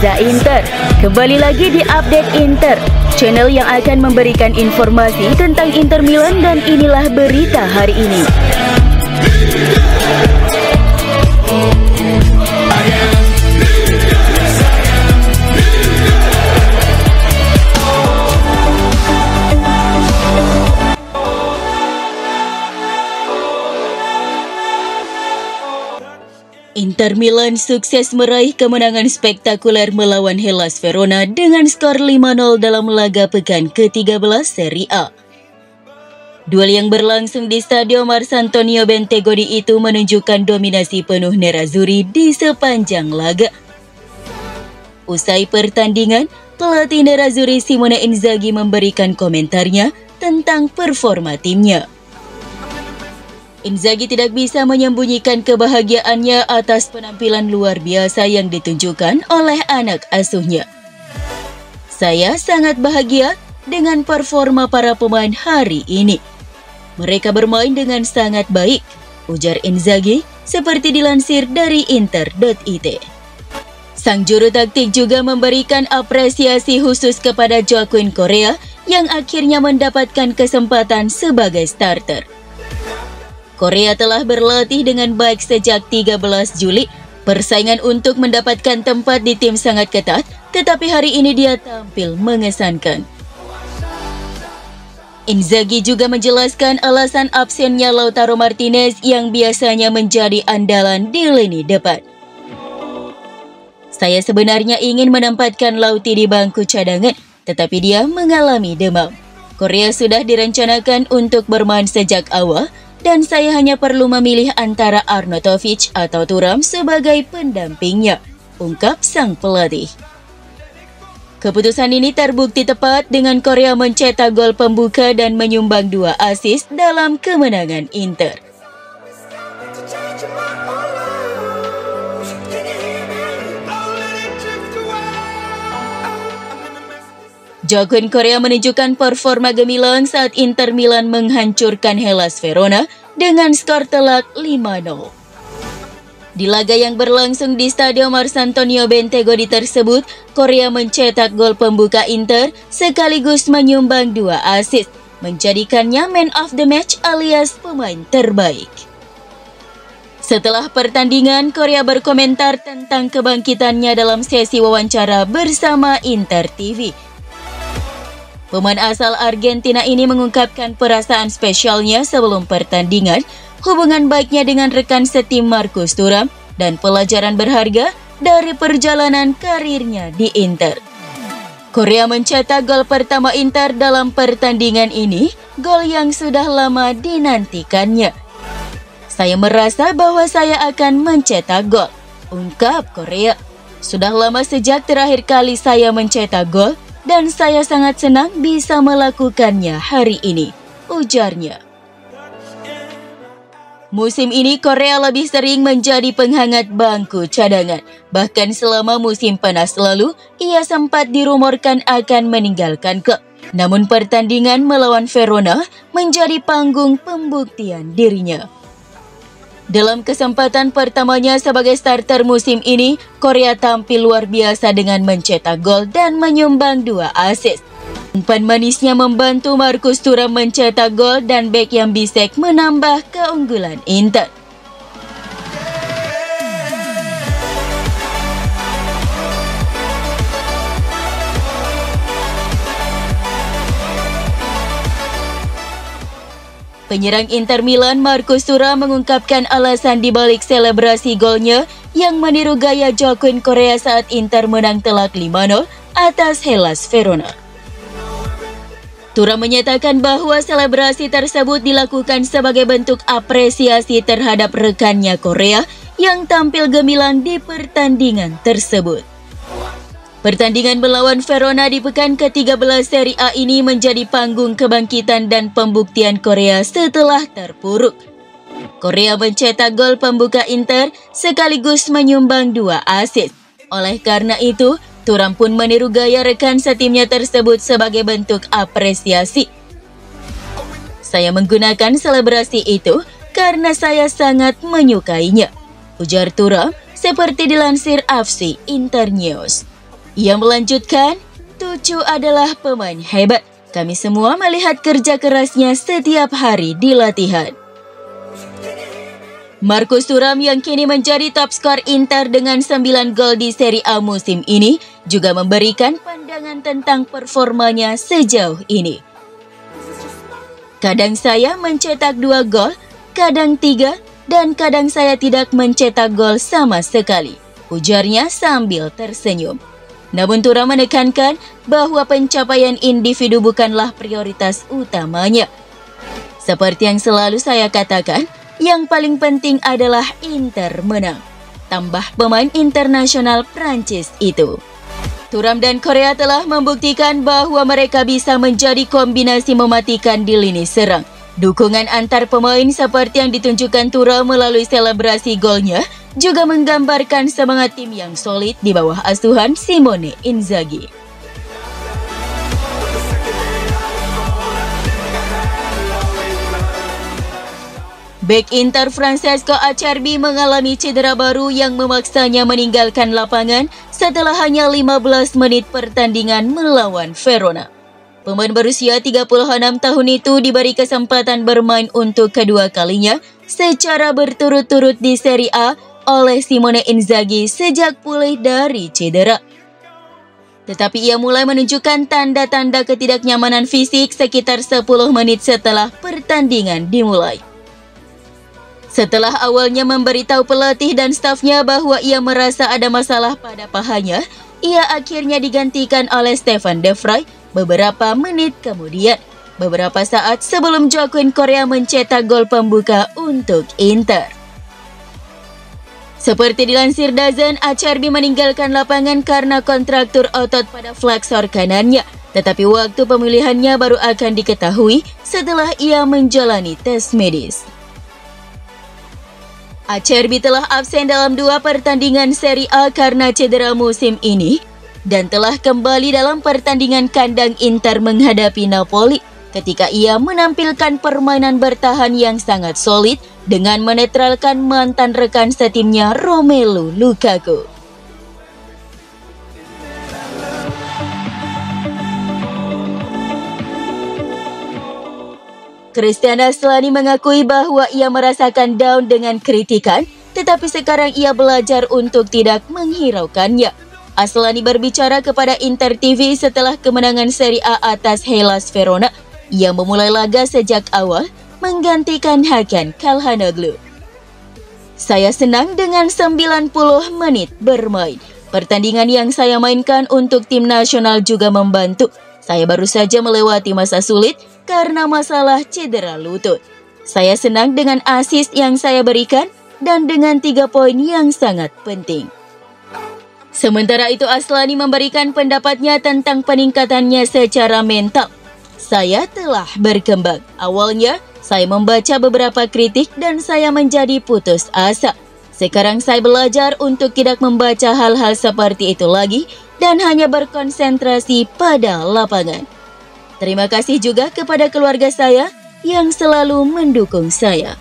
Reza Inter. Kembali lagi di Update Inter, channel yang akan memberikan informasi tentang Inter Milan, dan inilah berita hari ini. Inter Milan sukses meraih kemenangan spektakuler melawan Hellas Verona dengan skor 5-0 dalam laga pekan ke-13 Serie A. Duel yang berlangsung di Stadio Marcantonio Bentegodi itu menunjukkan dominasi penuh Nerazzurri di sepanjang laga. Usai pertandingan, pelatih Nerazzurri Simone Inzaghi memberikan komentarnya tentang performa timnya. Inzaghi tidak bisa menyembunyikan kebahagiaannya atas penampilan luar biasa yang ditunjukkan oleh anak asuhnya. "Saya sangat bahagia dengan performa para pemain hari ini. Mereka bermain dengan sangat baik," ujar Inzaghi seperti dilansir dari Inter.it. Sang juru taktik juga memberikan apresiasi khusus kepada Joaquin Correa yang akhirnya mendapatkan kesempatan sebagai starter. Correa telah berlatih dengan baik sejak 13 Juli. Persaingan untuk mendapatkan tempat di tim sangat ketat, tetapi hari ini dia tampil mengesankan. Inzaghi juga menjelaskan alasan absennya Lautaro Martinez yang biasanya menjadi andalan di lini depan. "Saya sebenarnya ingin menempatkan Lauti di bangku cadangan, tetapi dia mengalami demam. Correa sudah direncanakan untuk bermain sejak awal, dan saya hanya perlu memilih antara Arnautovic atau Thuram sebagai pendampingnya," ungkap sang pelatih. Keputusan ini terbukti tepat dengan Correa mencetak gol pembuka dan menyumbang 2 assist dalam kemenangan Inter. Joaquin Correa menunjukkan performa gemilang saat Inter Milan menghancurkan Hellas Verona dengan skor telak 5-0. Di laga yang berlangsung di Stadio Marcantonio Bentegodi tersebut, Correa mencetak gol pembuka Inter sekaligus menyumbang 2 assist, menjadikannya man of the match alias pemain terbaik. Setelah pertandingan, Correa berkomentar tentang kebangkitannya dalam sesi wawancara bersama Inter TV. Pemain asal Argentina ini mengungkapkan perasaan spesialnya sebelum pertandingan, hubungan baiknya dengan rekan setim Marcus Thuram, dan pelajaran berharga dari perjalanan karirnya di Inter. Correa mencetak gol pertama Inter dalam pertandingan ini, gol yang sudah lama dinantikannya. "Saya merasa bahwa saya akan mencetak gol," ungkap Correa. "Sudah lama sejak terakhir kali saya mencetak gol, dan saya sangat senang bisa melakukannya hari ini," ujarnya. Musim ini Correa lebih sering menjadi penghangat bangku cadangan. Bahkan selama musim panas lalu, ia sempat dirumorkan akan meninggalkan klub. Namun pertandingan melawan Verona menjadi panggung pembuktian dirinya. Dalam kesempatan pertamanya sebagai starter musim ini, Correa tampil luar biasa dengan mencetak gol dan menyumbang 2 assist. Umpan manisnya membantu Marcus Thuram mencetak gol dan bek yang bisek menambah keunggulan Inter. Penyerang Inter Milan Marcus Thuram mengungkapkan alasan dibalik selebrasi golnya yang meniru gaya Joaquin Correa saat Inter menang telak 5-0 atas Hellas Verona. Thuram menyatakan bahwa selebrasi tersebut dilakukan sebagai bentuk apresiasi terhadap rekannya Correa yang tampil gemilang di pertandingan tersebut. Pertandingan melawan Verona di pekan ke-13 Serie A ini menjadi panggung kebangkitan dan pembuktian Correa setelah terpuruk. Correa mencetak gol pembuka Inter sekaligus menyumbang 2 assist. Oleh karena itu, Thuram pun meniru gaya rekan setimnya tersebut sebagai bentuk apresiasi. "Saya menggunakan selebrasi itu karena saya sangat menyukainya," ujar Thuram seperti dilansir FC Internews. Ia melanjutkan, Tucu adalah pemain hebat. Kami semua melihat kerja kerasnya setiap hari di latihan. Marcus Thuram yang kini menjadi top skor Inter dengan 9 gol di Serie A musim ini juga memberikan pandangan tentang performanya sejauh ini. Kadang saya mencetak 2 gol, kadang 3, dan kadang saya tidak mencetak gol sama sekali, ujarnya sambil tersenyum. Namun Thuram menekankan bahwa pencapaian individu bukanlah prioritas utamanya. Seperti yang selalu saya katakan, yang paling penting adalah Inter menang, tambah pemain internasional Prancis itu. Thuram dan Korea telah membuktikan bahwa mereka bisa menjadi kombinasi mematikan di lini serang. Dukungan antar pemain seperti yang ditunjukkan Thuram melalui selebrasi golnya juga menggambarkan semangat tim yang solid di bawah asuhan Simone Inzaghi. Bek Inter Francesco Acerbi mengalami cedera baru yang memaksanya meninggalkan lapangan setelah hanya 15 menit pertandingan melawan Verona. Pemain berusia 36 tahun itu diberi kesempatan bermain untuk kedua kalinya secara berturut-turut di Serie A oleh Simone Inzaghi sejak pulih dari cedera. Tetapi ia mulai menunjukkan tanda-tanda ketidaknyamanan fisik sekitar 10 menit setelah pertandingan dimulai. Setelah awalnya memberitahu pelatih dan stafnya bahwa ia merasa ada masalah pada pahanya, ia akhirnya digantikan oleh Stefan de Vrij beberapa menit kemudian, beberapa saat sebelum Joaquin Korea mencetak gol pembuka untuk Inter. Seperti dilansir DAZN, Acerbi meninggalkan lapangan karena kontraktur otot pada fleksor kanannya, tetapi waktu pemilihannya baru akan diketahui setelah ia menjalani tes medis. Acerbi telah absen dalam 2 pertandingan Serie A karena cedera musim ini dan telah kembali dalam pertandingan kandang Inter menghadapi Napoli ketika ia menampilkan permainan bertahan yang sangat solid dengan menetralkan mantan rekan setimnya Romelu Lukaku. Christian Aslani mengakui bahwa ia merasakan down dengan kritikan, tetapi sekarang ia belajar untuk tidak menghiraukannya. Aslani berbicara kepada Inter TV setelah kemenangan Serie A atas Hellas Verona. Ia memulai laga sejak awal, menggantikan Hakan Calhanoglu. Saya senang dengan 90 menit bermain. Pertandingan yang saya mainkan untuk tim nasional juga membantu. Saya baru saja melewati masa sulit karena masalah cedera lutut. Saya senang dengan assist yang saya berikan dan dengan 3 poin yang sangat penting. Sementara itu Aslani memberikan pendapatnya tentang peningkatannya secara mental. Saya telah berkembang. Awalnya saya membaca beberapa kritik dan saya menjadi putus asa. Sekarang saya belajar untuk tidak membaca hal-hal seperti itu lagi dan hanya berkonsentrasi pada lapangan. Terima kasih juga kepada keluarga saya yang selalu mendukung saya.